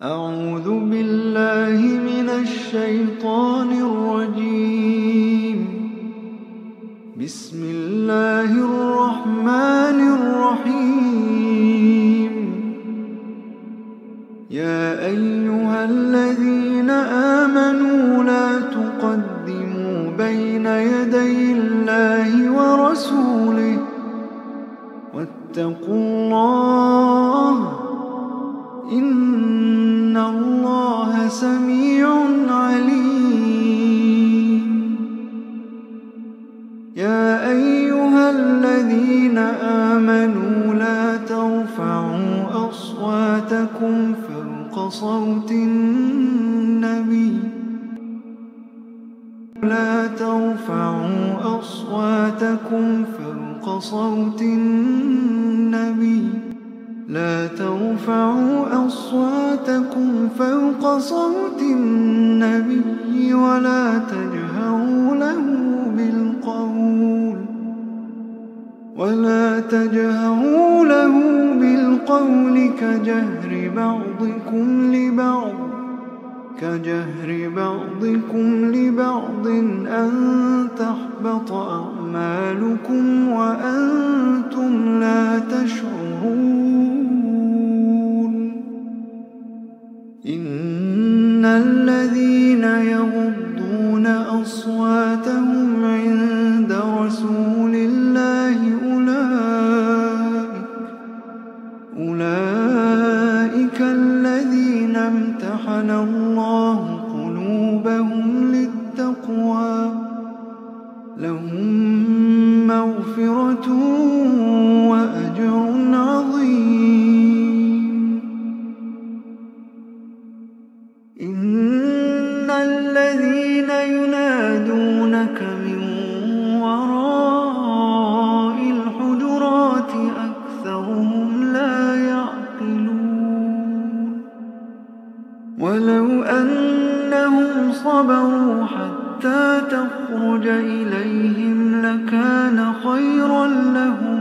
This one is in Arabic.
أعوذ بالله من الشيطان الرجيم. بسم الله الرحمن الرحيم. يا أيها الذين آمنوا لا تقدموا بين يدي الله ورسوله واتقوا الله إن الله سميع عليم. يا أيها الذين آمنوا لا ترفعوا أصواتكم فوق صوت النبي لا ترفعوا أصواتكم فوق صوت النبي ولا تجهروا له بالقول كجهر بعضكم لبعض أن تحبط أعمالكم وأنتم لا تشعرون. إن الذين يغضون أصواتهم عند رسول الله أولئك الذين امتحن الله قلوبهم للتقوى لهم مغفرة وأجر عظيم. إن الذين ينادونك من وراء الحجرات أكثرهم لا يعقلون. ولو أنهم صبروا حتى تخرج إليهم لكان خيرا لهم